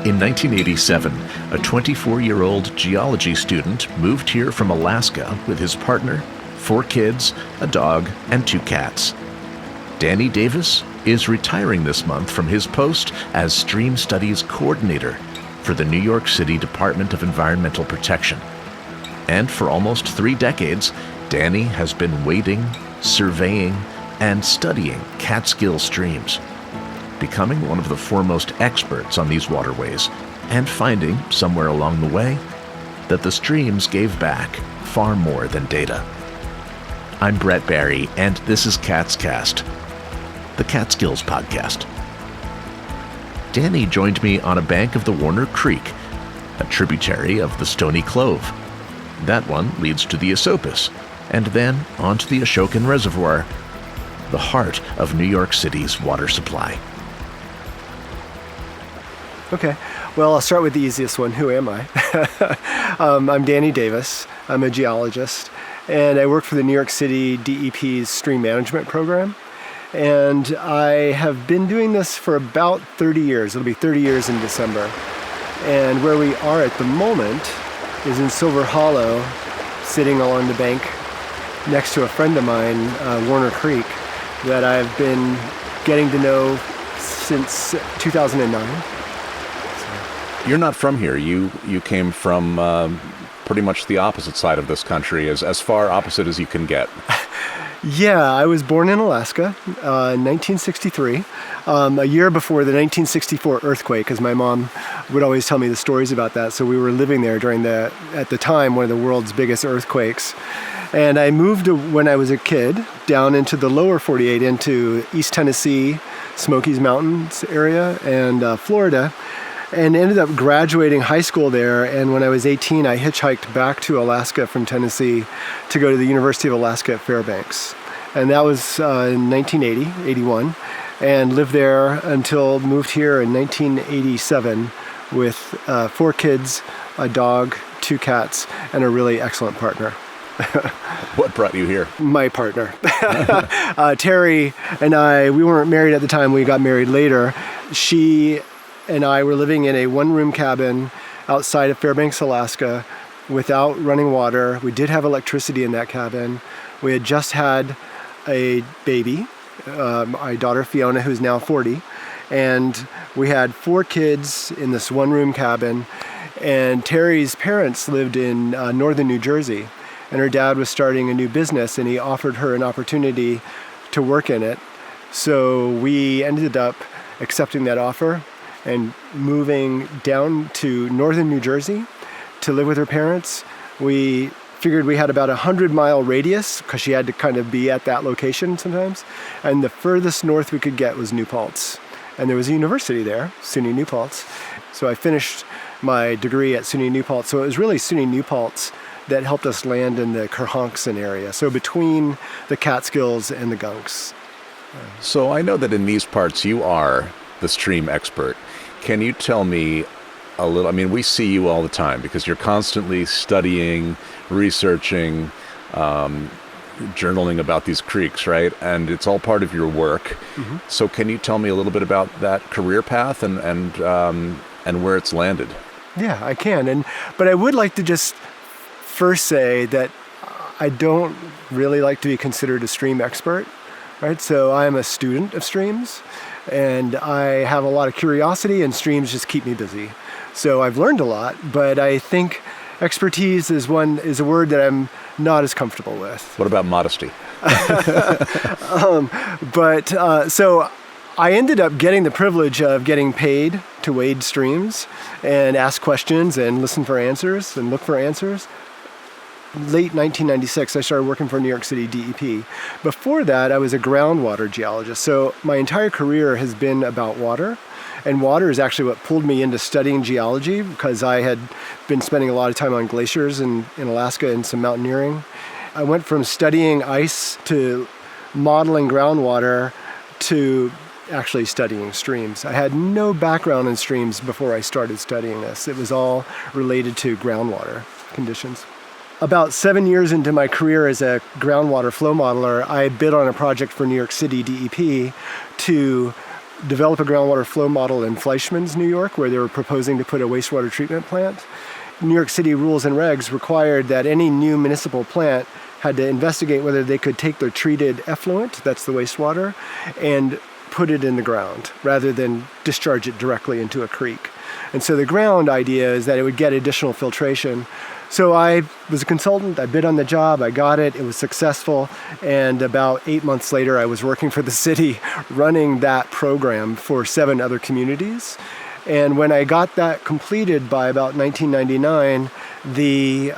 In 1987, a 24-year-old geology student moved here from Alaska with his partner, 4 kids, a dog, and 2 cats. Dany Davis is retiring this month from his post as Stream Studies Coordinator for the New York City Department of Environmental Protection. And for almost 3 decades, Dany has been wading, surveying, and studying Catskill streams, becoming one of the foremost experts on these waterways, and finding, somewhere along the way, that the streams gave back far more than data. I'm Brett Barry, and this is Catscast, the Catskills podcast. Dany joined me on a bank of the Warner Creek, a tributary of the Stony Clove. That one leads to the Esopus, and then onto the Ashokan Reservoir, the heart of New York City's water supply. Okay, well, I'll start with the easiest one. Who am I? I'm Dany Davis. I'm a geologist, and I work for the New York City DEP's stream management program. And I have been doing this for about 30 years. It'll be 30 years in December. And where we are at the moment is in Silver Hollow, sitting along the bank next to a friend of mine, Warner Creek, that I've been getting to know since 2009. You're not from here. You came from pretty much the opposite side of this country, as far opposite as you can get. Yeah, I was born in Alaska in 1963, a year before the 1964 earthquake, because my mom would always tell me the stories about that. So we were living there during at the time, one of the world's biggest earthquakes. And I moved when I was a kid down into the lower 48, into East Tennessee, Smokies Mountains area, and Florida, and ended up graduating high school there. And when I was 18, I hitchhiked back to Alaska from Tennessee to go to the University of Alaska at Fairbanks. And that was in 81, and lived there until moved here in 1987 with 4 kids, a dog, 2 cats, and a really excellent partner. What brought you here? My partner. Terry and I, we weren't married at the time, we got married later. She and I were living in a 1-room cabin outside of Fairbanks, Alaska, without running water. We did have electricity in that cabin. We had just had a baby, my daughter Fiona, who's now 40, and we had 4 kids in this 1-room cabin. And Terry's parents lived in northern New Jersey, and her dad was starting a new business, and he offered her an opportunity to work in it. So we ended up accepting that offer and moving down to northern New Jersey to live with her parents. We figured we had about a 100-mile radius, because she had to kind of be at that location sometimes. And the furthest north we could get was New Paltz. And there was a university there, SUNY New Paltz. So I finished my degree at SUNY New Paltz. So it was really SUNY New Paltz that helped us land in the Kerhonkson area, so between the Catskills and the Gunks. So I know that in these parts you are the stream expert. Can you tell me a little, I mean, we see you all the time because you're constantly studying, researching, journaling about these creeks, right? And it's all part of your work. Mm-hmm. So can you tell me a little bit about that career path and where it's landed? Yeah, I can. But I would like to just first say that I don't really like to be considered a stream expert, right? So I am a student of streams, and I have a lot of curiosity, and streams just keep me busy. So I've learned a lot, but I think expertise is a word that I'm not as comfortable with. What about modesty? So I ended up getting the privilege of getting paid to wade streams and ask questions and listen for answers and look for answers. Late 1996, I started working for New York City DEP. Before that, I was a groundwater geologist. So my entire career has been about water. And water is actually what pulled me into studying geology, because I had been spending a lot of time on glaciers in Alaska and some mountaineering. I went from studying ice to modeling groundwater to actually studying streams. I had no background in streams before I started studying this. It was all related to groundwater conditions. About 7 years into my career as a groundwater flow modeler, I bid on a project for New York City DEP to develop a groundwater flow model in Fleischmann's, New York, where they were proposing to put a wastewater treatment plant. New York City rules and regs required that any new municipal plant had to investigate whether they could take their treated effluent, that's the wastewater, and put it in the ground rather than discharge it directly into a creek. And so the ground idea is that it would get additional filtration. So I was a consultant, I bid on the job, I got it, it was successful, and about 8 months later I was working for the city running that program for 7 other communities. And when I got that completed by about 1999, the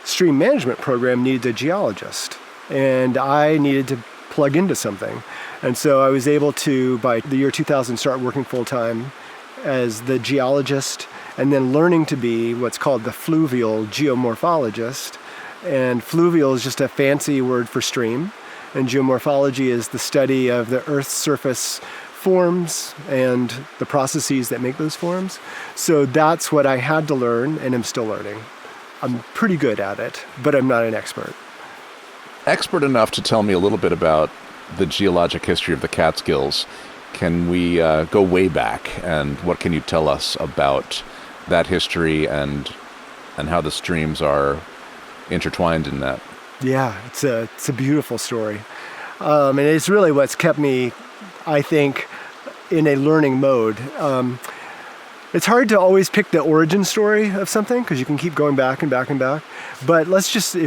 stream management program needed a geologist, and I needed to plug into something. And so I was able to, by the year 2000, start working full-time as the geologist, and then learning to be what's called the fluvial geomorphologist. And fluvial is just a fancy word for stream, and geomorphology is the study of the Earth's surface forms and the processes that make those forms. So that's what I had to learn, and I'm still learning. I'm pretty good at it, but I'm not an expert. Expert enough to tell me a little bit about the geologic history of the Catskills. Can we go way back, and what can you tell us about that history and how the streams are intertwined in that? Yeah, it's a beautiful story. And it's really what's kept me, I think, in a learning mode. It's hard to always pick the origin story of something because you can keep going back and back and back. But let's just, we're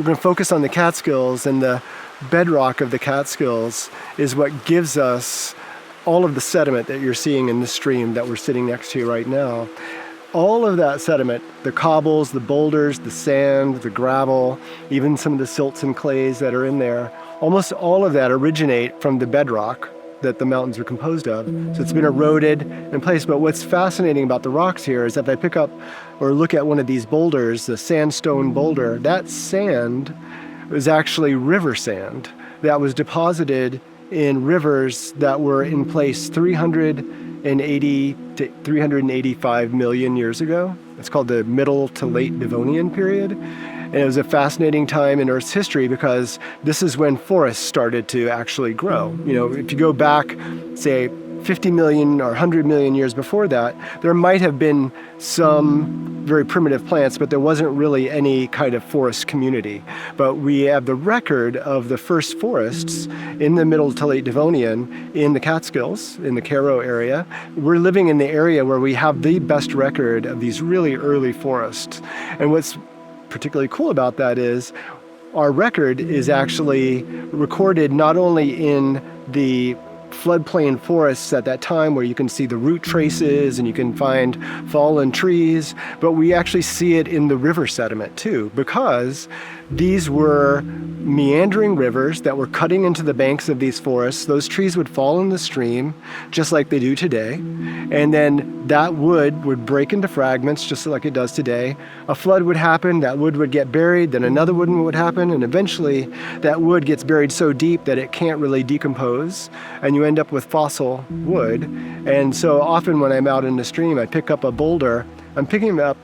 going to focus on the Catskills, and the bedrock of the Catskills is what gives us all of the sediment that you're seeing in the stream that we're sitting next to right now. All of that sediment, the cobbles, the boulders, the sand, the gravel, even some of the silts and clays that are in there, almost all of that originate from the bedrock that the mountains are composed of. So it's been eroded in place. But what's fascinating about the rocks here is that if I pick up or look at one of these boulders, the sandstone boulder, that sand was actually river sand that was deposited in rivers that were in place 380 to 385 million years ago. It's called the Middle to Late Devonian period. And it was a fascinating time in Earth's history because this is when forests started to actually grow. You know, if you go back, say, 50 million or 100 million years before that, there might have been some very primitive plants, but there wasn't really any kind of forest community. But we have the record of the first forests in the Middle to Late Devonian in the Catskills, in the Cairo area. We're living in the area where we have the best record of these really early forests. And what's particularly cool about that is our record is actually recorded not only in the floodplain forests at that time where you can see the root traces and you can find fallen trees, but we actually see it in the river sediment too, because these were meandering rivers that were cutting into the banks of these forests. Those trees would fall in the stream just like they do today, and then that wood would break into fragments just like it does today. A flood would happen, that wood would get buried, then another wood would happen, and eventually that wood gets buried so deep that it can't really decompose, and you end up with fossil wood. And so often when I'm out in the stream, I pick up a boulder, I'm picking up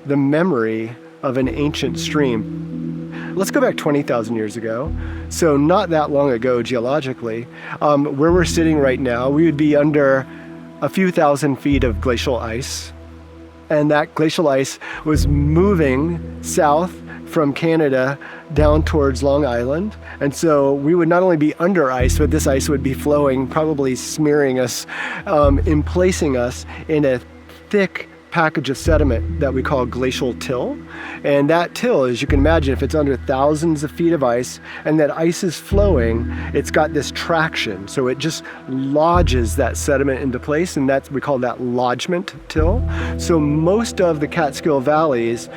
the memory of an ancient stream. Let's go back 20,000 years ago. So not that long ago geologically, where we're sitting right now, we would be under a few thousand feet of glacial ice. And that glacial ice was moving south from Canada down towards Long Island. And so we would not only be under ice, but this ice would be flowing, probably smearing us, emplacing us in a thick package of sediment that we call glacial till. And that till, as you can imagine, if it's under thousands of feet of ice and that ice is flowing, it's got this traction. So it just lodges that sediment into place, and we call that lodgement till. So most of the Catskill valleys,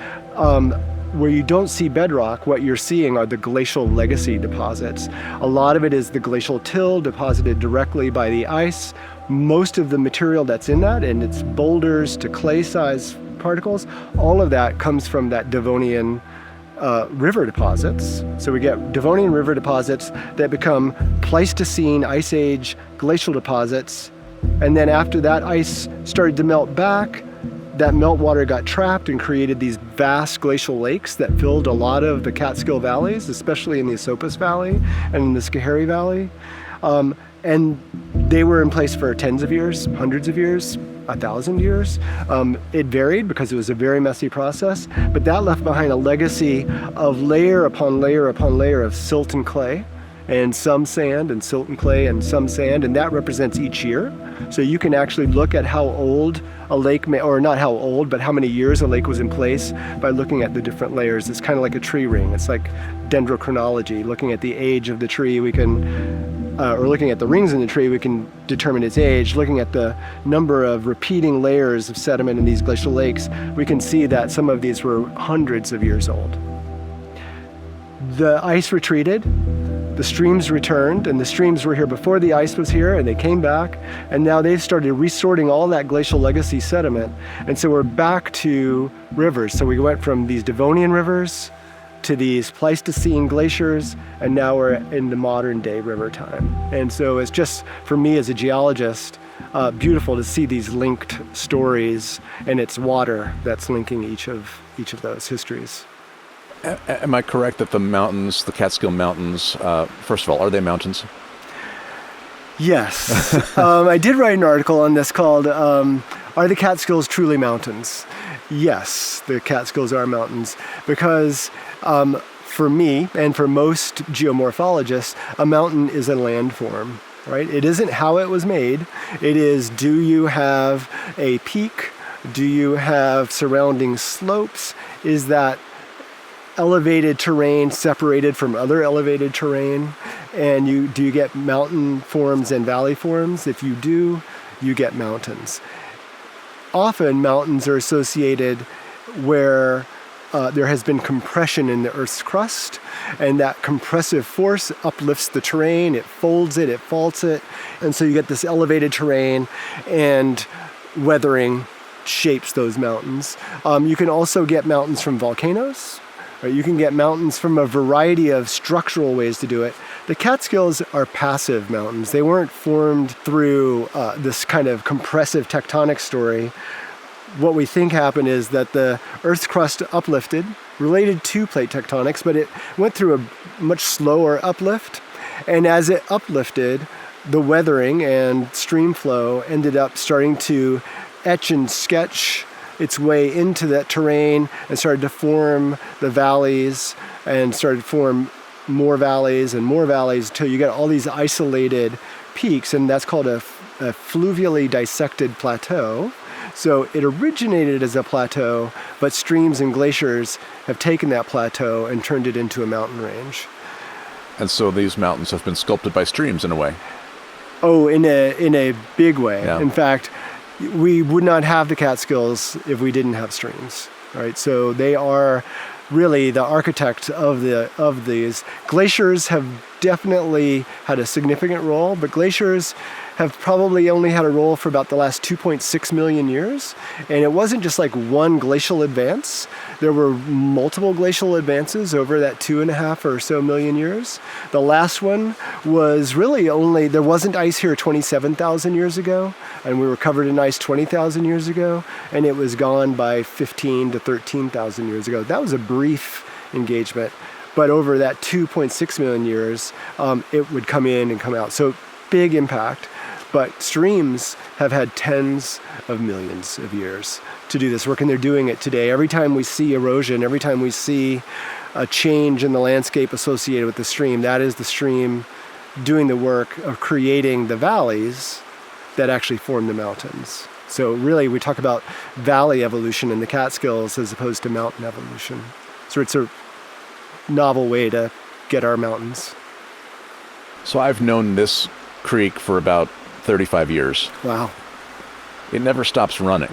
where you don't see bedrock, what you're seeing are the glacial legacy deposits. A lot of it is the glacial till deposited directly by the ice. Most of the material that's in that, and it's boulders to clay-sized particles, all of that comes from that Devonian river deposits. So we get Devonian river deposits that become Pleistocene, Ice Age, glacial deposits. And then after that ice started to melt back, that meltwater got trapped and created these vast glacial lakes that filled a lot of the Catskill valleys, especially in the Esopus Valley and in the Schoharie Valley. And they were in place for tens of years, hundreds of years, 1,000 years. It varied because it was a very messy process, but that left behind a legacy of layer upon layer upon layer of silt and clay, and some sand, and silt and clay, and some sand, and that represents each year. So you can actually look at how old a lake may, or not how old, but how many years a lake was in place by looking at the different layers. It's kind of like a tree ring. It's like dendrochronology. Looking at the age of the tree, we can or looking at the rings in the tree, we can determine its age. Looking at the number of repeating layers of sediment in these glacial lakes, we can see that some of these were hundreds of years old. The ice retreated, the streams returned, and the streams were here before the ice was here, and they came back, and now they've started resorting all that glacial legacy sediment, and so we're back to rivers. So we went from these Devonian rivers to these Pleistocene glaciers, and now we're in the modern day river time. And so it's just, for me as a geologist, beautiful to see these linked stories, and it's water that's linking each of those histories. Am I correct that the mountains, the Catskill Mountains, first of all, are they mountains? Yes. I did write an article on this called, Are the Catskills Truly Mountains? Yes, the Catskills are mountains, because for me and for most geomorphologists, a mountain is a landform, right? It isn't how it was made. It is, do you have a peak? Do you have surrounding slopes? Is that elevated terrain separated from other elevated terrain? And do you get mountain forms and valley forms? If you do, you get mountains. Often mountains are associated where there has been compression in the Earth's crust, and that compressive force uplifts the terrain, it folds it, it faults it, and so you get this elevated terrain, and weathering shapes those mountains. You can also get mountains from volcanoes. You can get mountains from a variety of structural ways to do it. The Catskills are passive mountains. They weren't formed through this kind of compressive tectonic story. What we think happened is that the Earth's crust uplifted, related to plate tectonics, but it went through a much slower uplift. And as it uplifted, the weathering and stream flow ended up starting to etch and sketch its way into that terrain and started to form the valleys, and started to form more valleys and more valleys until you get all these isolated peaks, and that's called a fluvially dissected plateau. So it originated as a plateau, but streams and glaciers have taken that plateau and turned it into a mountain range. And so these mountains have been sculpted by streams in a way. Oh, in a big way. Yeah. In fact, we would not have the Catskills if we didn't have streams, right? So they are really the architect of these. Glaciers have definitely had a significant role, but glaciers have probably only had a role for about the last 2.6 million years. And it wasn't just like one glacial advance. There were multiple glacial advances over that 2.5 or so million years. The last one was really there wasn't ice here 27,000 years ago, and we were covered in ice 20,000 years ago, and it was gone by 15 to 13,000 years ago. That was a brief engagement, but over that 2.6 million years, it would come in and come out. So big impact. But streams have had tens of millions of years to do this work, and they're doing it today. Every time we see erosion, every time we see a change in the landscape associated with the stream, that is the stream doing the work of creating the valleys that actually form the mountains. So really, we talk about valley evolution in the Catskills as opposed to mountain evolution. So it's a novel way to get our mountains. So I've known this creek for about 35 years. Wow. It never stops running.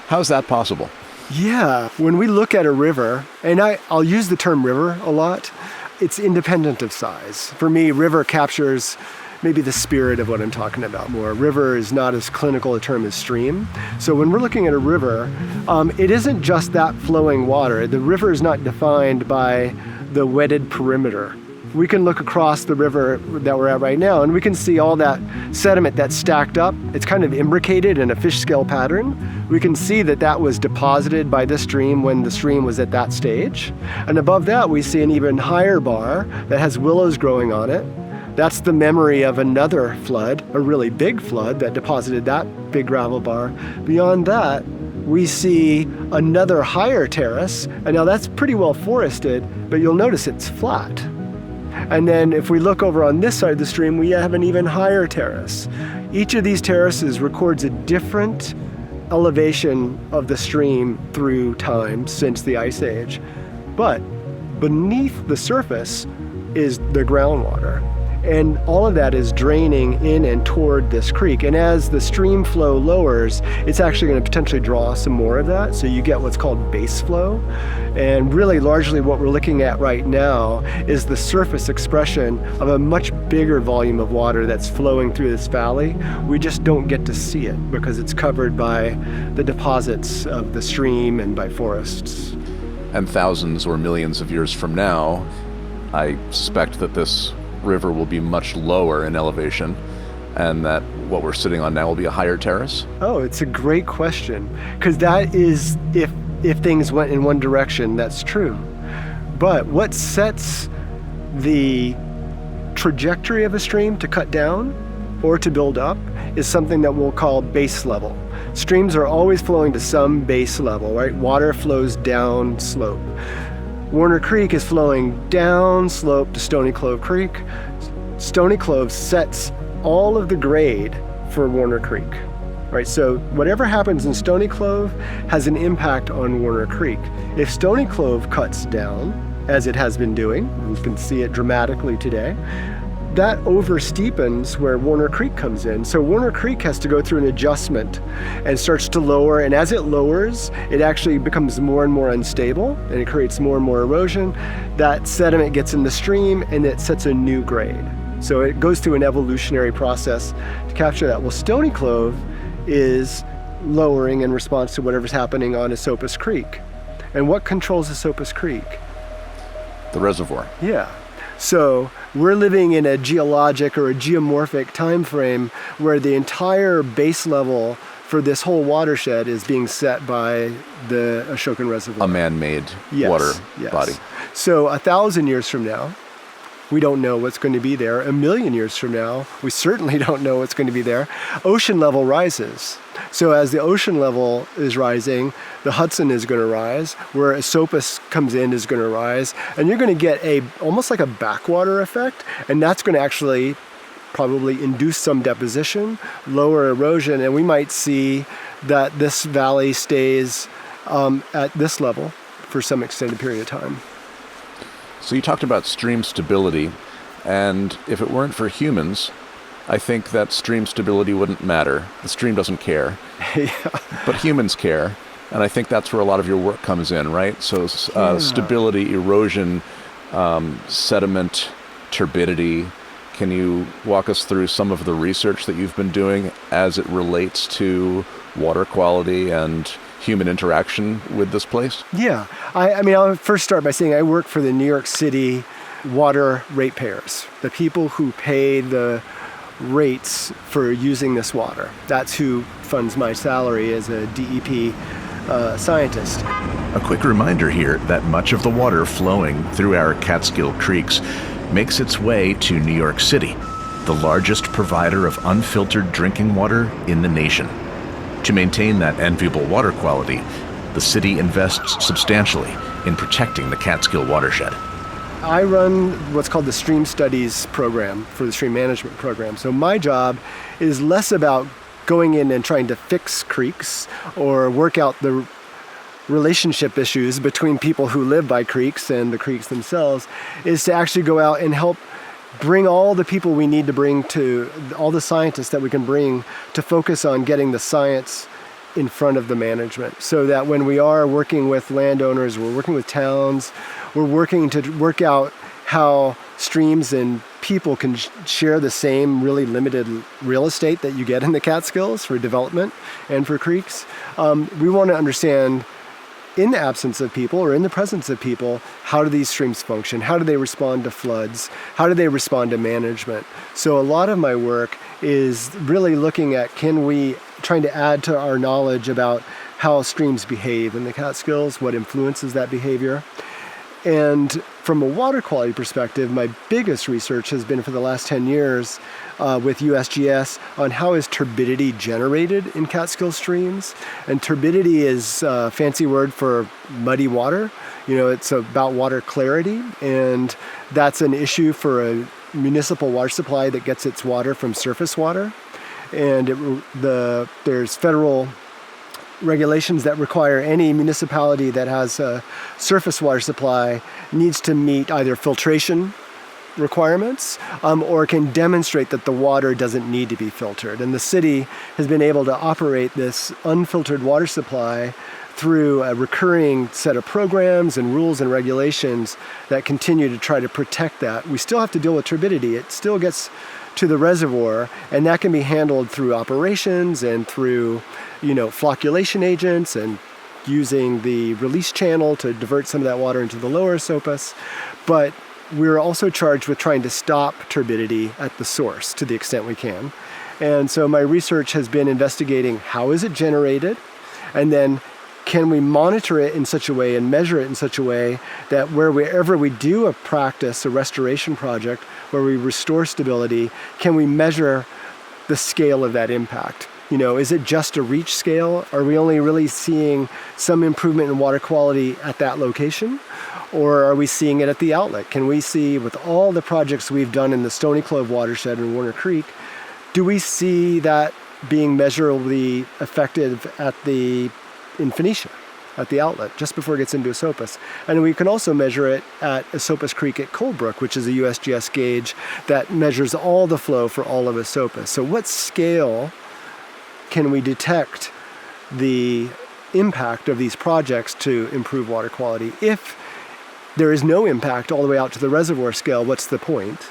How's that possible? Yeah, when we look at a river, and I'll use the term river a lot, it's independent of size. For me, river captures maybe the spirit of what I'm talking about more. River is not as clinical a term as stream. So when we're looking at a river, it isn't just that flowing water. The river is not defined by the wetted perimeter. We can look across the river that we're at right now, and we can see all that sediment that's stacked up. It's kind of imbricated in a fish scale pattern. We can see that was deposited by the stream when the stream was at that stage. And above that, we see an even higher bar that has willows growing on it. That's the memory of another flood, a really big flood that deposited that big gravel bar. Beyond that, we see another higher terrace, and now that's pretty well forested, but you'll notice it's flat. And then if we look over on this side of the stream, we have an even higher terrace. Each of these terraces records a different elevation of the stream through time since the Ice Age. But beneath the surface is the groundwater. And all of that is draining in and toward this creek. And as the stream flow lowers, it's actually going to potentially draw some more of that. So you get what's called base flow. And really largely what we're looking at right now is the surface expression of a much bigger volume of water that's flowing through this valley. We just don't get to see it because it's covered by the deposits of the stream and by forests. And thousands or millions of years from now, I suspect that this river will be much lower in elevation, and that what we're sitting on now will be a higher terrace? Oh, it's a great question, because that is, if things went in one direction, that's true. But what sets the trajectory of a stream to cut down or to build up is something that we'll call base level. Streams are always flowing to some base level, right? Water flows down slope. Warner Creek is flowing down slope to Stony Clove Creek. Stony Clove sets all of the grade for Warner Creek, right? So whatever happens in Stony Clove has an impact on Warner Creek. If Stony Clove cuts down, as it has been doing, we can see it dramatically today, that oversteepens where Warner Creek comes in. So Warner Creek has to go through an adjustment and starts to lower. And as it lowers, it actually becomes more and more unstable and it creates more and more erosion. That sediment gets in the stream and it sets a new grade. So it goes through an evolutionary process to capture that. Well, Stony Clove is lowering in response to whatever's happening on Esopus Creek. And what controls Esopus Creek? The reservoir. Yeah. So we're living in a geologic or a geomorphic time frame where the entire base level for this whole watershed is being set by the Ashokan Reservoir. A man-made water body. So 1,000 years from now, we don't know what's going to be there. 1,000,000 years from now, we certainly don't know what's going to be there. Ocean level rises. So as the ocean level is rising, the Hudson is going to rise, where Esopus comes in is going to rise, and you're going to get almost like a backwater effect, and that's going to actually probably induce some deposition, lower erosion, and we might see that this valley stays at this level for some extended period of time. So you talked about stream stability, and if it weren't for humans, I think that stream stability wouldn't matter. The stream doesn't care. Yeah. But humans care, and I think that's where a lot of your work comes in, right? So stability, erosion, sediment, turbidity. Can you walk us through some of the research that you've been doing as it relates to water quality and human interaction with this place? Yeah. I mean, I'll first start by saying I work for the New York City water ratepayers, the people who pay the rates for using this water. That's who funds my salary as a DEP scientist. A quick reminder here that much of the water flowing through our Catskill creeks makes its way to New York City, the largest provider of unfiltered drinking water in the nation. To maintain that enviable water quality, the city invests substantially in protecting the Catskill watershed. I run what's called the Stream Studies program for the Stream Management program. So my job is less about going in and trying to fix creeks or work out the relationship issues between people who live by creeks and the creeks themselves, is to actually go out and help bring all the people we need to bring to, all the scientists that we can bring to focus on getting the science in front of the management, so that when we are working with landowners, we're working with towns, we're working to work out how streams and people can share the same really limited real estate that you get in the Catskills for development and for creeks. We want to understand, in the absence of people or in the presence of people, how do these streams function? How do they respond to floods? How do they respond to management? So a lot of my work is really looking at, trying to add to our knowledge about how streams behave in the Catskills, what influences that behavior. And from a water quality perspective, my biggest research has been for the last 10 years with USGS on how is turbidity generated in Catskill streams. And turbidity is a fancy word for muddy water. It's about water clarity, and that's an issue for a municipal water supply that gets its water from surface water. And there's federal regulations that require any municipality that has a surface water supply needs to meet either filtration requirements or can demonstrate that the water doesn't need to be filtered. And the city has been able to operate this unfiltered water supply through a recurring set of programs and rules and regulations that continue to try to protect that. We still have to deal with turbidity. It still gets to the reservoir, and that can be handled through operations and through, flocculation agents and using the release channel to divert some of that water into the lower Esopus. But we're also charged with trying to stop turbidity at the source to the extent we can. And so my research has been investigating how is it generated, and then can we monitor it in such a way and measure it in such a way that wherever we do a restoration project, where we restore stability, can we measure the scale of that impact? Is it just a reach scale? Are we only really seeing some improvement in water quality at that location? Or are we seeing it at the outlet? Can we see, with all the projects we've done in the Stony Clove watershed in Warner Creek, do we see that being measurably effective in Phoenicia, at the outlet, just before it gets into Esopus? And we can also measure it at Esopus Creek at Coldbrook, which is a USGS gauge that measures all the flow for all of Esopus. So what scale can we detect the impact of these projects to improve water quality? If there is no impact all the way out to the reservoir scale, what's the point?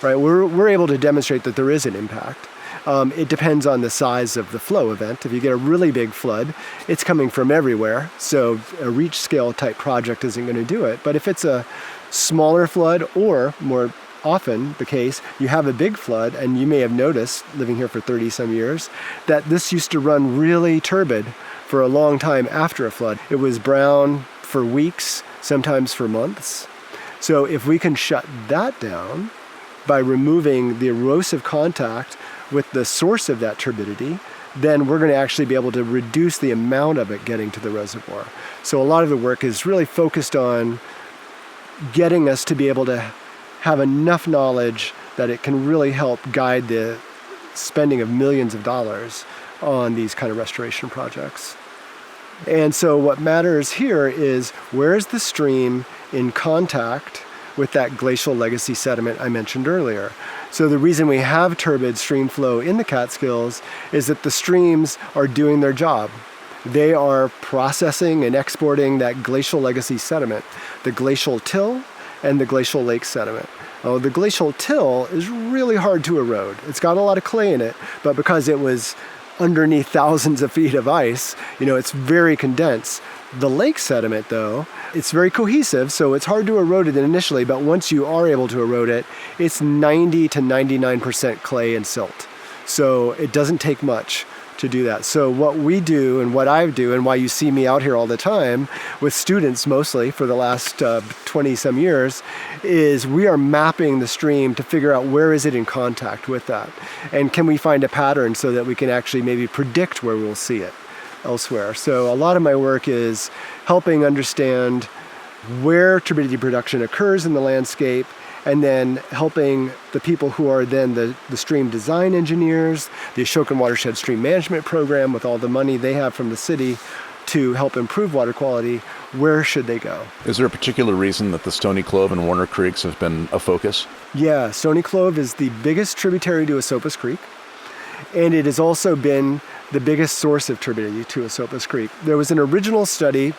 Right? We're able to demonstrate that there is an impact. It depends on the size of the flow event. If you get a really big flood, it's coming from everywhere, so a reach scale type project isn't going to do it. But if it's a smaller flood, or more often the case, you have a big flood, and you may have noticed, living here for 30 some years, that this used to run really turbid for a long time after a flood. It was brown for weeks, sometimes for months. So if we can shut that down by removing the erosive contact with the source of that turbidity, then we're going to actually be able to reduce the amount of it getting to the reservoir. So a lot of the work is really focused on getting us to be able to have enough knowledge that it can really help guide the spending of millions of dollars on these kind of restoration projects. And so what matters here is, where is the stream in contact with that glacial legacy sediment I mentioned earlier? So the reason we have turbid stream flow in the Catskills is that the streams are doing their job. They are processing and exporting that glacial legacy sediment, the glacial till and the glacial lake sediment. Oh, the glacial till is really hard to erode. It's got a lot of clay in it, but because it was underneath thousands of feet of ice, it's very condensed. The lake sediment, though, it's very cohesive, so it's hard to erode it initially, but once you are able to erode it, it's 90 to 99% clay and silt. So it doesn't take much to do that. So what we do, and what I do, and why you see me out here all the time with students mostly for the last 20 some years, is we are mapping the stream to figure out where is it in contact with that, and can we find a pattern so that we can actually maybe predict where we'll see it elsewhere. So a lot of my work is helping understand where turbidity production occurs in the landscape, and then helping the people who are then the stream design engineers, the Ashokan Watershed Stream Management Program, with all the money they have from the city to help improve water quality, where should they go? Is there a particular reason that the Stony Clove and Warner Creeks have been a focus? Yeah, Stony Clove is the biggest tributary to Esopus Creek, and it has also been the biggest source of turbidity to Esopus Creek. There was an original study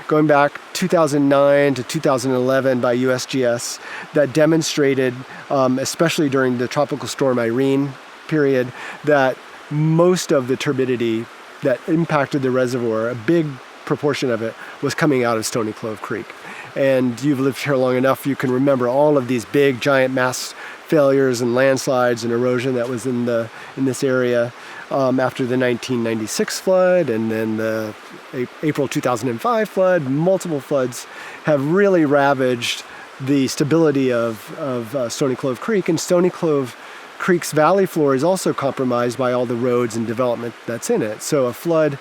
going back 2009 to 2011 by USGS that demonstrated, especially during the Tropical Storm Irene period, that most of the turbidity that impacted the reservoir, a big proportion of it, was coming out of Stony Clove Creek. And you've lived here long enough, you can remember all of these big giant mass failures and landslides and erosion that was in this area after the 1996 flood and then the April 2005 flood. Multiple floods have really ravaged the stability of Stony Clove Creek, and Stony Clove Creek's valley floor is also compromised by all the roads and development that's in it. So a flood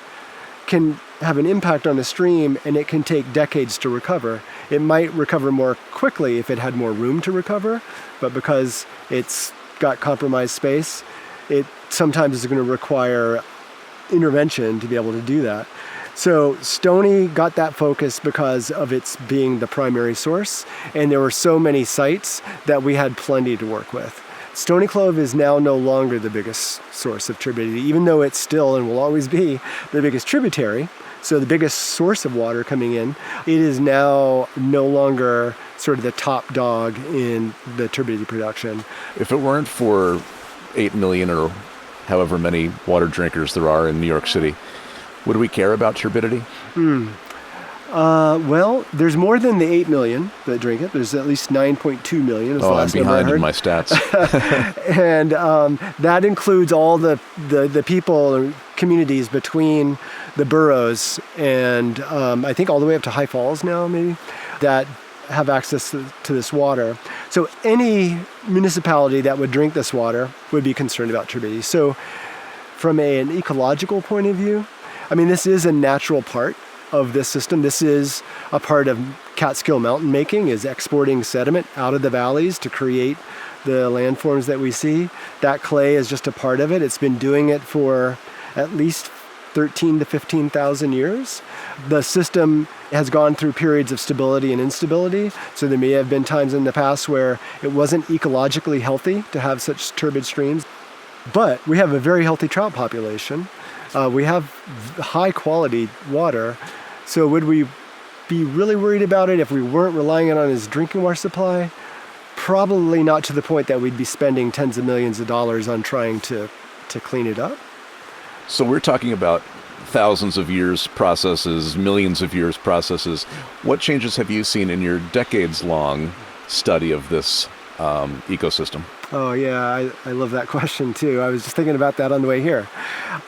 can have an impact on the stream, and it can take decades to recover. It might recover more quickly if it had more room to recover, but because it's got compromised space, it sometimes is going to require intervention to be able to do that. So Stony got that focus because of its being the primary source, and there were so many sites that we had plenty to work with. Stony Clove is now no longer the biggest source of turbidity, even though it's still and will always be the biggest tributary, so the biggest source of water coming in. It is now no longer sort of the top dog in the turbidity production. If it weren't for 8 million or however many water drinkers there are in New York City, would we care about turbidity? Well, there's more than the 8 million that drink it. There's at least 9.2 million. Oh, I'm behind in my stats. And that includes all the people and communities between the boroughs and I think all the way up to High Falls now, maybe, that have access to this water. So any municipality that would drink this water would be concerned about turbidity. So from an ecological point of view, I mean, this is a natural part of this system. This is a part of Catskill mountain making, is exporting sediment out of the valleys to create the landforms that we see. That clay is just a part of it. It's been doing it for at least 13 to 15,000 years. The system has gone through periods of stability and instability. So there may have been times in the past where it wasn't ecologically healthy to have such turbid streams. But we have a very healthy trout population. We have high quality water. So would we be really worried about it if we weren't relying on its drinking water supply? Probably not to the point that we'd be spending tens of millions of dollars on trying to clean it up. So we're talking about thousands of years processes, millions of years processes. What changes have you seen in your decades-long study of this ecosystem? Oh, yeah, I love that question, too. I was just thinking about that on the way here.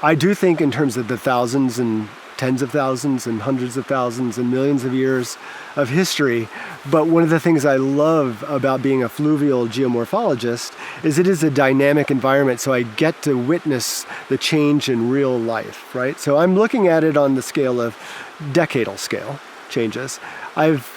I do think in terms of the thousands and tens of thousands and hundreds of thousands and millions of years of history. But one of the things I love about being a fluvial geomorphologist is it is a dynamic environment, so I get to witness the change in real life, right? So I'm looking at it on the scale of decadal scale changes. I've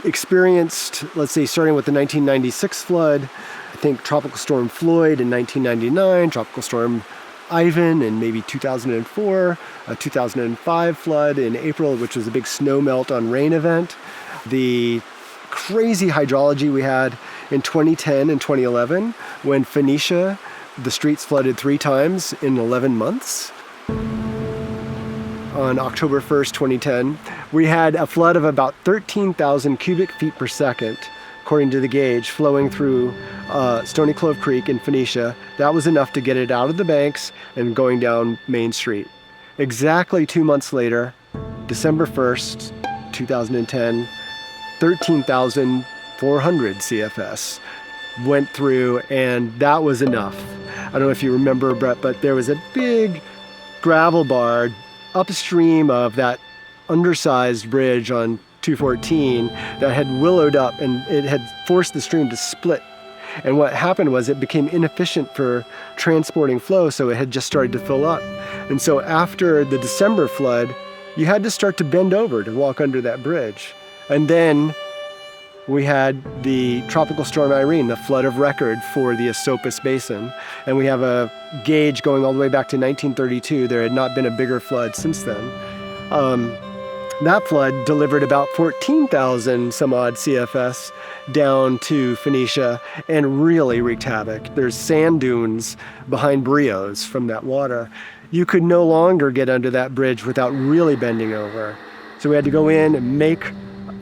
experienced, let's say, starting with the 1996 flood, I think Tropical Storm Floyd in 1999, Tropical Storm Ivan in maybe 2004, a 2005 flood in April, which was a big snow melt on rain event, the crazy hydrology we had in 2010 and 2011 when Phoenicia, the streets flooded 3 times in 11 months. On October 1st, 2010, we had a flood of about 13,000 cubic feet per second, according to the gauge, flowing through Stony Clove Creek in Phoenicia. That was enough to get it out of the banks and going down Main Street. Exactly 2 months later, December 1st, 2010, 13,400 CFS went through, and that was enough. I don't know if you remember, Brett, but there was a big gravel bar upstream of that undersized bridge on 214 that had willowed up, and it had forced the stream to split. And what happened was it became inefficient for transporting flow, so it had just started to fill up. And so after the December flood, you had to start to bend over to walk under that bridge. And then we had the Tropical Storm Irene, the flood of record for the Esopus Basin. And we have a gauge going all the way back to 1932. There had not been a bigger flood since then. That flood delivered about 14,000 some odd CFS down to Phoenicia and really wreaked havoc. There's sand dunes behind Brios from that water. You could no longer get under that bridge without really bending over. So we had to go in and make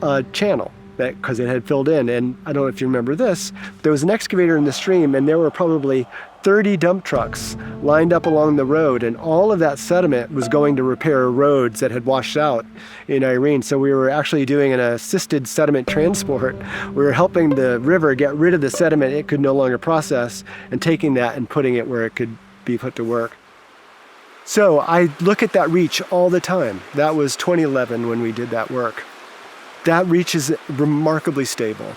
a channel because it had filled in. And I don't know if you remember this, there was an excavator in the stream, and there were probably 30 dump trucks lined up along the road, and all of that sediment was going to repair roads that had washed out in Irene. So we were actually doing an assisted sediment transport. We were helping the river get rid of the sediment it could no longer process, and taking that and putting it where it could be put to work. So I look at that reach all the time. That was 2011 when we did that work. That reach is remarkably stable.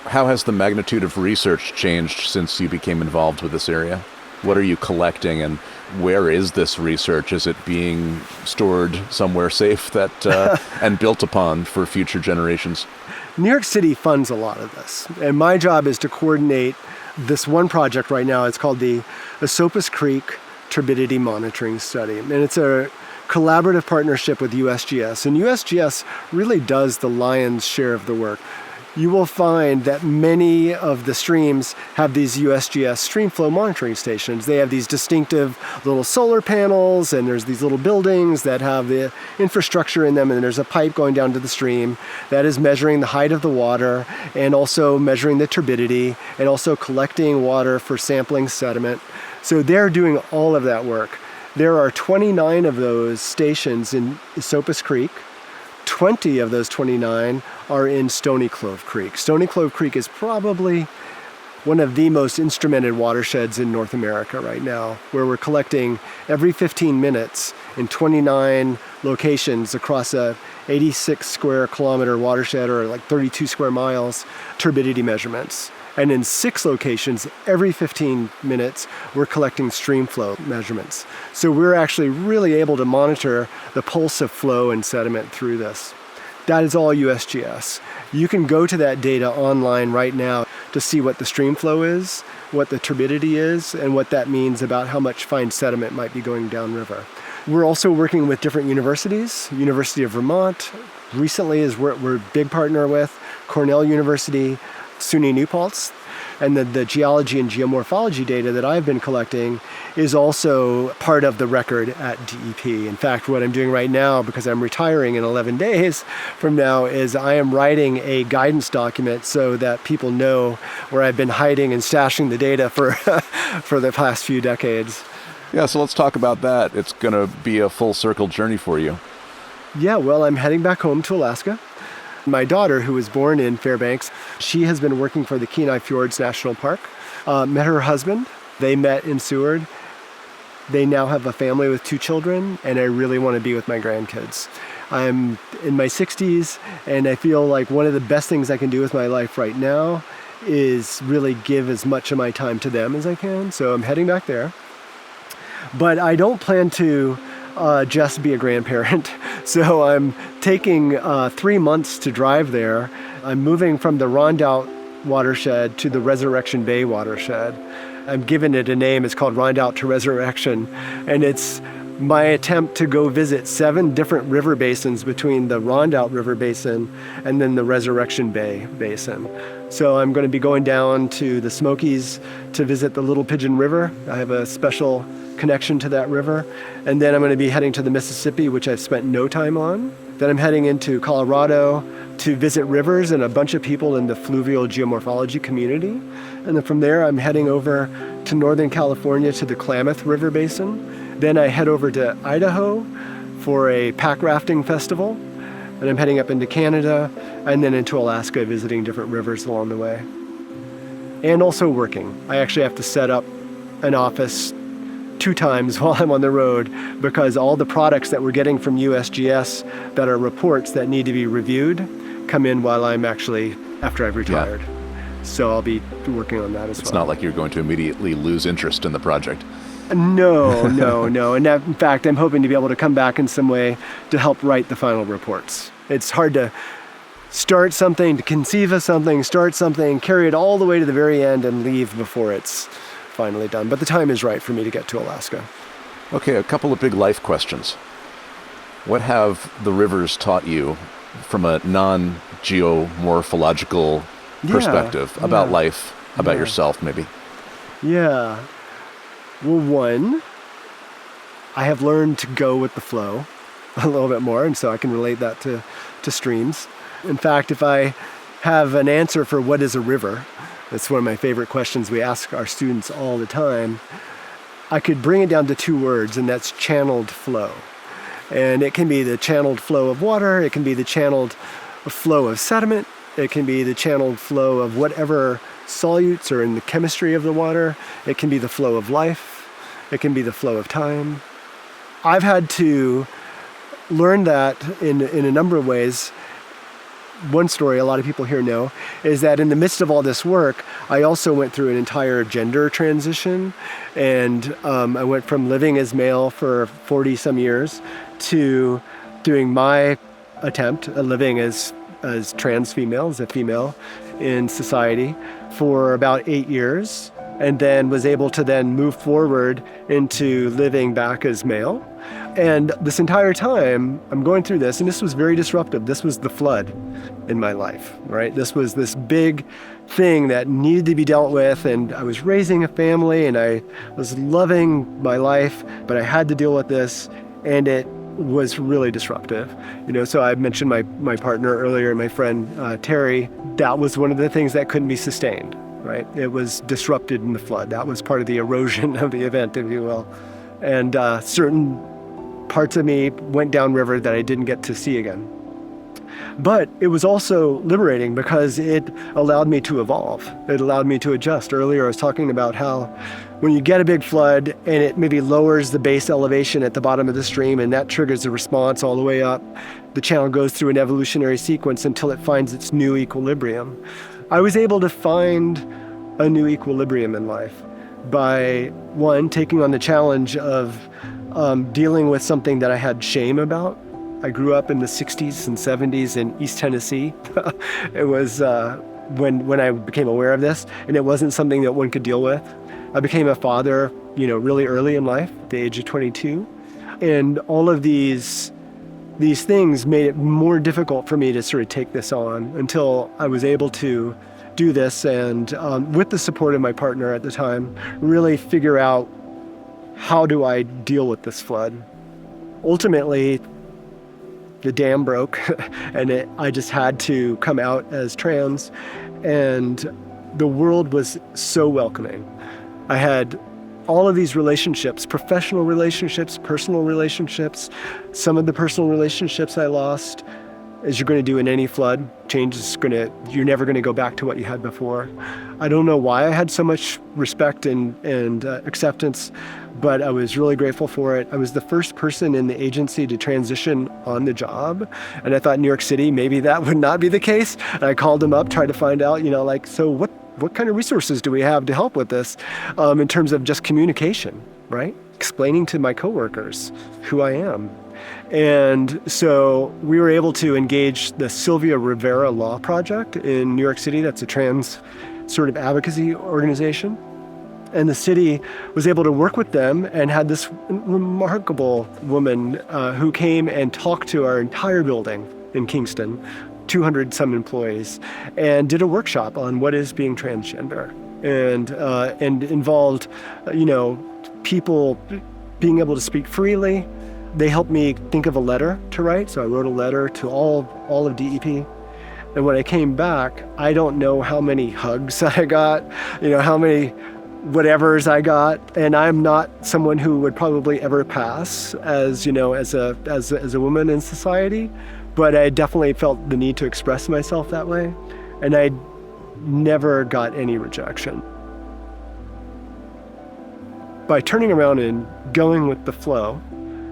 How has the magnitude of research changed since you became involved with this area? What are you collecting, and where is this research? Is it being stored somewhere safe that and built upon for future generations? New York City funds a lot of this, and my job is to coordinate this one project right now. It's called the Esopus Creek Turbidity Monitoring Study, and it's a collaborative partnership with USGS, and USGS really does the lion's share of the work. You will find that many of the streams have these USGS stream flow monitoring stations. They have these distinctive little solar panels, and there's these little buildings that have the infrastructure in them, and there's a pipe going down to the stream that is measuring the height of the water and also measuring the turbidity and also collecting water for sampling sediment. So they're doing all of that work. There are 29 of those stations in Esopus Creek. 20 of those 29 are in Stony Clove Creek. Stony Clove Creek is probably one of the most instrumented watersheds in North America right now, where we're collecting every 15 minutes in 29 locations across a 86 square kilometer watershed, or like 32 square miles, turbidity measurements. And in 6 locations, every 15 minutes, we're collecting stream flow measurements. So we're actually really able to monitor the pulse of flow and sediment through this. That is all USGS. You can go to that data online right now to see what the stream flow is, what the turbidity is, and what that means about how much fine sediment might be going downriver. We're also working with different universities. University of Vermont recently is we're a big partner with, Cornell University, SUNY New Paltz, and the geology and geomorphology data that I've been collecting is also part of the record at DEP. In fact, what I'm doing right now, because I'm retiring in 11 days from now, is I am writing a guidance document so that people know where I've been hiding and stashing the data for for the past few decades. Yeah, so let's talk about that. It's going to be a full circle journey for you. Yeah, well, I'm heading back home to Alaska. My daughter, who was born in Fairbanks, she has been working for the Kenai Fjords National Park. Met her husband. They met in Seward. They now have a family with 2 children, and I really want to be with my grandkids. I'm in my 60s, and I feel like one of the best things I can do with my life right now is really give as much of my time to them as I can. So I'm heading back there. But I don't plan to just be a grandparent. So I'm taking 3 months to drive there. I'm moving from the Rondout watershed to the Resurrection Bay watershed. I'm giving it a name. It's called Rondout to Resurrection. And it's my attempt to go visit 7 different river basins between the Rondout River Basin and then the Resurrection Bay Basin. So I'm going to be going down to the Smokies to visit the Little Pigeon River. I have a special connection to that river. And then I'm going to be heading to the Mississippi, which I've spent no time on. Then I'm heading into Colorado to visit rivers and a bunch of people in the fluvial geomorphology community. And then from there, I'm heading over to Northern California to the Klamath River Basin. Then I head over to Idaho for a pack rafting festival. And I'm heading up into Canada and then into Alaska, visiting different rivers along the way. And also working. I actually have to set up an office 2 times while I'm on the road, because all the products that we're getting from USGS that are reports that need to be reviewed come in while I'm actually, after I've retired. Yeah. So I'll be working on that as well. It's not like you're going to immediately lose interest in the project. No. And in fact, I'm hoping to be able to come back in some way to help write the final reports. It's hard to start something, to conceive of something, start something, carry it all the way to the very end and leave before it's finally done. But the time is right for me to get to Alaska. Okay, a couple of big life questions. What have the rivers taught you from a non-geomorphological perspective about life, about yourself maybe? Yeah. Well, one, I have learned to go with the flow a little bit more, and so I can relate that to streams. In fact, if I have an answer for what is a river. That's one of my favorite questions we ask our students all the time. I could bring it down to 2 words, and that's channeled flow. And it can be the channeled flow of water, it can be the channeled flow of sediment, it can be the channeled flow of whatever solutes are in the chemistry of the water, it can be the flow of life, it can be the flow of time. I've had to learn that in a number of ways. One story a lot of people here know is that in the midst of all this work, I also went through an entire gender transition, and I went from living as male for 40 some years to doing my attempt at living as trans female, as a female in society for about 8 years, and then was able to then move forward into living back as male. And this entire time, I'm going through this, and this was very disruptive. This was the flood in my life, right? This was this big thing that needed to be dealt with, and I was raising a family, and I was loving my life, but I had to deal with this, and it was really disruptive. So I mentioned my partner earlier, my friend Terry. That was one of the things that couldn't be sustained, right? It was disrupted in the flood. That was part of the erosion of the event, if you will. And certain parts of me went downriver that I didn't get to see again. But it was also liberating because it allowed me to evolve. It allowed me to adjust. Earlier I was talking about how when you get a big flood and it maybe lowers the base elevation at the bottom of the stream, and that triggers a response all the way up, the channel goes through an evolutionary sequence until it finds its new equilibrium. I was able to find a new equilibrium in life by, one, taking on the challenge of dealing with something that I had shame about. I grew up in the 60s and 70s in East Tennessee. It was when I became aware of this, and it wasn't something that one could deal with. I became a father, really early in life, at the age of 22. And all of these things made it more difficult for me to sort of take this on until I was able to do this, and with the support of my partner at the time, really figure out, how do I deal with this flood? Ultimately, the dam broke, and I just had to come out as trans, and the world was so welcoming. I had all of these relationships, professional relationships, personal relationships. Some of the personal relationships I lost, as you're going to do in any flood, you're never going to go back to what you had before. I don't know why I had so much respect and acceptance, but I was really grateful for it. I was the first person in the agency to transition on the job, and I thought in New York City, maybe that would not be the case. And I called them up, tried to find out, so what kind of resources do we have to help with this in terms of just communication, right? Explaining to my coworkers who I am. And so we were able to engage the Sylvia Rivera Law Project in New York City. That's a trans sort of advocacy organization. And the city was able to work with them and had this remarkable woman who came and talked to our entire building in Kingston, 200 some employees, and did a workshop on what is being transgender, and involved, people being able to speak freely. They helped me think of a letter to write, so I wrote a letter to all of DEP. And when I came back, I don't know how many hugs I got, how many whatevers I got, and I'm not someone who would probably ever pass as a woman in society, but I definitely felt the need to express myself that way, and I never got any rejection. By turning around and going with the flow,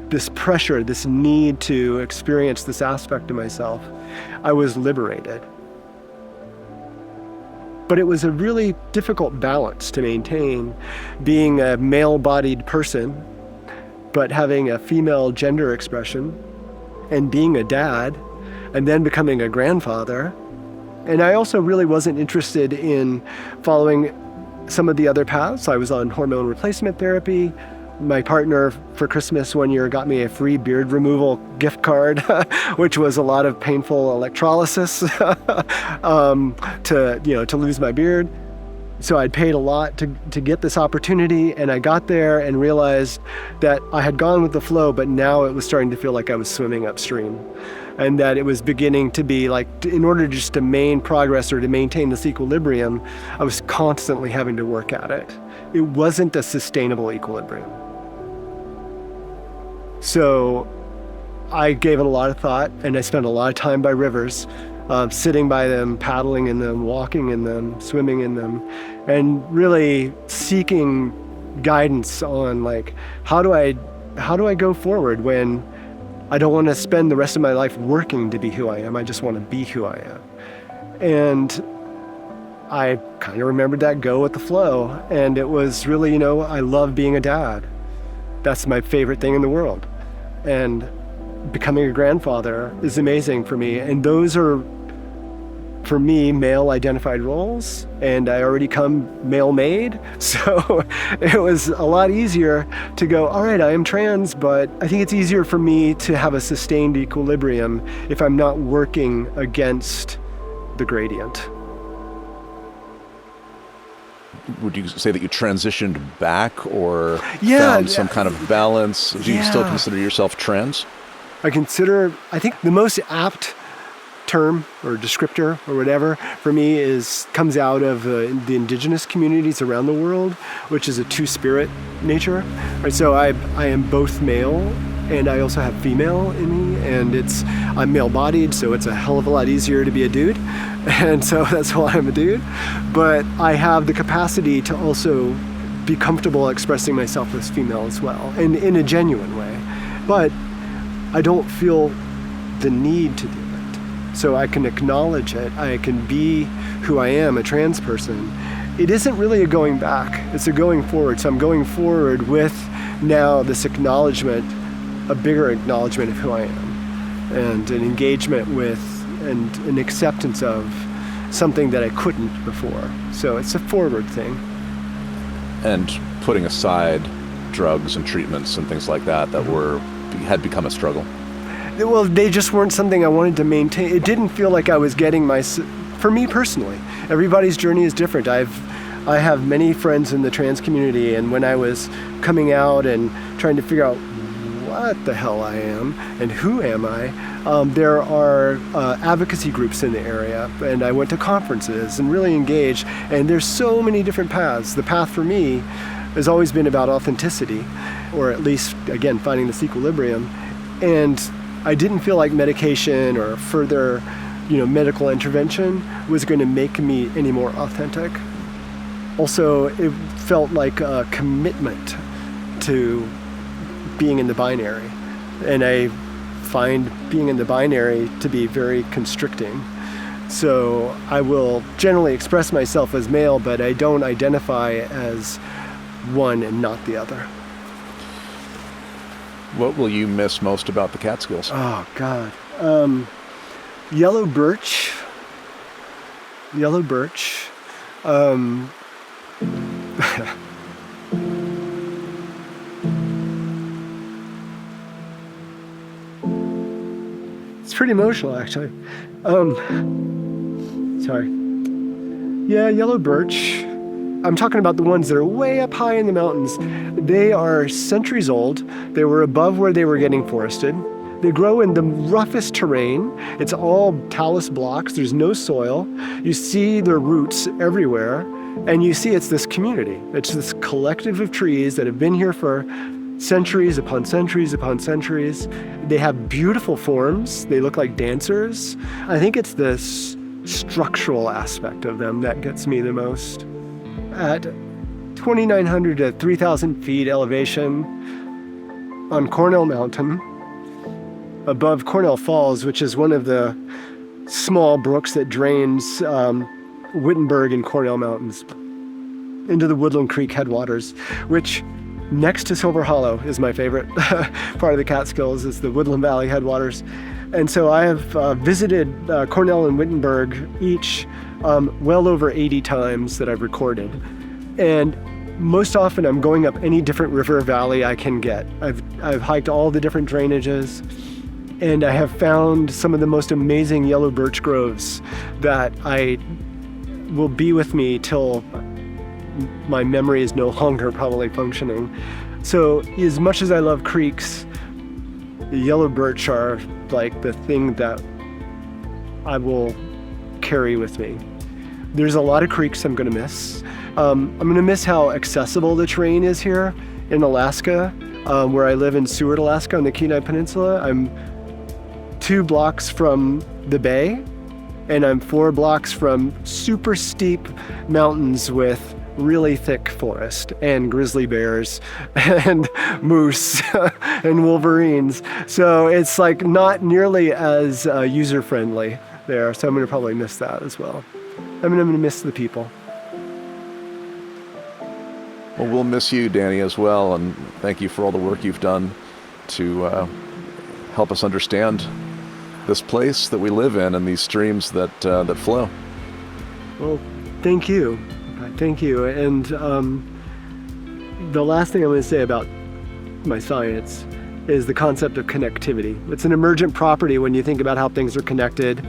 this pressure, this need to experience this aspect of myself, I was liberated. But it was a really difficult balance to maintain, being a male-bodied person, but having a female gender expression, and being a dad, and then becoming a grandfather. And I also really wasn't interested in following some of the other paths. I was on hormone replacement therapy. My partner for Christmas one year got me a free beard removal gift card, which was a lot of painful electrolysis to lose my beard. So I'd paid a lot to get this opportunity, and I got there and realized that I had gone with the flow, but now it was starting to feel like I was swimming upstream, and that it was beginning to be like, in order just to maintain progress or to maintain this equilibrium, I was constantly having to work at it. It wasn't a sustainable equilibrium. So I gave it a lot of thought, and I spent a lot of time by rivers, sitting by them, paddling in them, walking in them, swimming in them, and really seeking guidance on like, how do I go forward when I don't want to spend the rest of my life working to be who I am. I just want to be who I am. And I kind of remembered that go with the flow. And it was really, I love being a dad. That's my favorite thing in the world. And becoming a grandfather is amazing for me. And those are, for me, male identified roles, and I already come male made. So it was a lot easier to go, all right, I am trans, but I think it's easier for me to have a sustained equilibrium if I'm not working against the gradient. Would you say that you transitioned back or Yeah, found some kind of balance? Do you still consider yourself trans? I think the most apt term or descriptor or whatever for me comes out of the indigenous communities around the world, which is a two-spirit nature. Right, so I am both male and I also have female in me, and I'm male-bodied, so it's a hell of a lot easier to be a dude, and so that's why I'm a dude. But I have the capacity to also be comfortable expressing myself as female as well, and in a genuine way. But I don't feel the need to do it. So I can acknowledge it. I can be who I am, a trans person. It isn't really a going back, it's a going forward. So I'm going forward with now this acknowledgement, a bigger acknowledgement of who I am, and an engagement with and an acceptance of something that I couldn't before. So it's a forward thing. And putting aside drugs and treatments and things like that had become a struggle. Well, they just weren't something I wanted to maintain. It didn't feel like I was getting for me personally, everybody's journey is different. I have many friends in the trans community, and when I was coming out and trying to figure out what the hell I am and who am I, there are advocacy groups in the area, and I went to conferences and really engaged, and there's so many different paths. The path for me has always been about authenticity, or at least, again, finding this equilibrium. And I didn't feel like medication or further, medical intervention was going to make me any more authentic. Also, it felt like a commitment to being in the binary. And I find being in the binary to be very constricting. So I will generally express myself as male, but I don't identify as one and not the other. What will you miss most about the Catskills? Oh, God. Yellow birch. It's pretty emotional, actually. Sorry. Yeah, yellow birch. I'm talking about the ones that are way up high in the mountains. They are centuries old. They were above where they were getting forested. They grow in the roughest terrain. It's all talus blocks. There's no soil. You see their roots everywhere. And you see it's this community. It's this collective of trees that have been here for centuries upon centuries upon centuries. They have beautiful forms. They look like dancers. I think it's this structural aspect of them that gets me the most. At 2,900 to 3,000 feet elevation on Cornell Mountain, above Cornell Falls, which is one of the small brooks that drains Wittenberg and Cornell Mountains into the Woodland Creek headwaters, which next to Silver Hollow is my favorite part of the Catskills, is the Woodland Valley headwaters. And so I have visited Cornell and Wittenberg each well over 80 times that I've recorded. And most often I'm going up any different river or valley I can get. I've hiked all the different drainages, and I have found some of the most amazing yellow birch groves that will be with me till my memory is no longer probably functioning. So as much as I love creeks, the yellow birch are like the thing that I will carry with me. There's a lot of creeks I'm going to miss. I'm going to miss how accessible the terrain is here in Alaska, where I live in Seward, Alaska on the Kenai Peninsula. I'm 2 blocks from the bay, and I'm 4 blocks from super steep mountains with really thick forest and grizzly bears and moose and wolverines. So it's like not nearly as user-friendly there. So I'm going to probably miss that as well. I'm going to miss the people. Well, we'll miss you, Dany, as well, and thank you for all the work you've done to help us understand this place that we live in and these streams that flow. Well, thank you. Thank you. And the last thing I'm going to say about my science is the concept of connectivity. It's an emergent property when you think about how things are connected,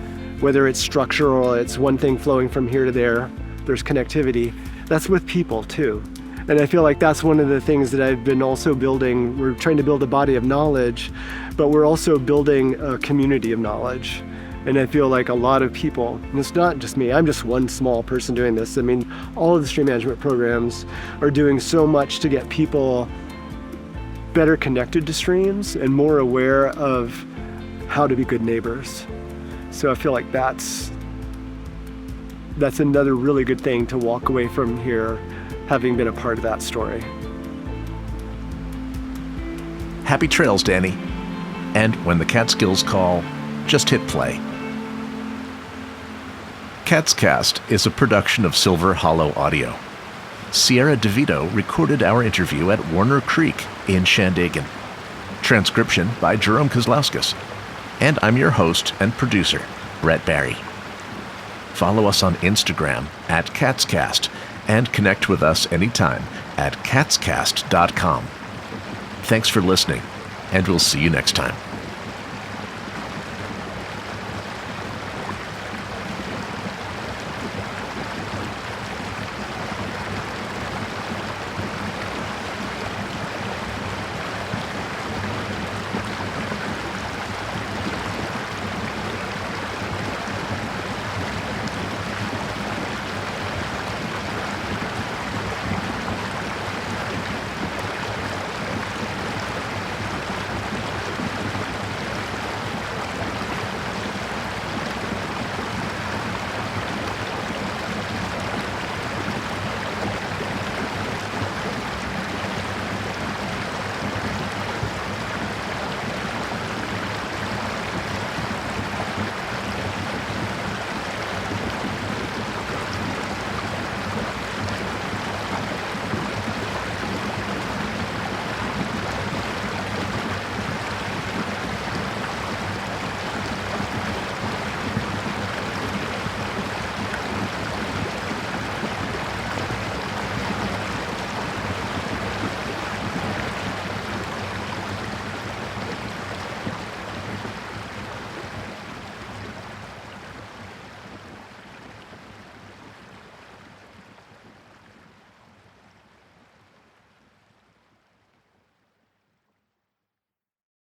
whether it's structural, it's one thing flowing from here to there, there's connectivity. That's with people too. And I feel like that's one of the things that I've been also building. We're trying to build a body of knowledge, but we're also building a community of knowledge. And I feel like a lot of people, and it's not just me, I'm just one small person doing this. I mean, all of the stream management programs are doing so much to get people better connected to streams and more aware of how to be good neighbors. So I feel like that's another really good thing to walk away from here, having been a part of that story. Happy trails, Dany. And when the Catskills call, just hit play. Catscast is a production of Silver Hollow Audio. Sierra DeVito recorded our interview at Warner Creek in Shandaken. Transcription by Jerome Kozlauskas. And I'm your host and producer, Brett Barry. Follow us on Instagram at Catscast and connect with us anytime at catscast.com. Thanks for listening, and we'll see you next time.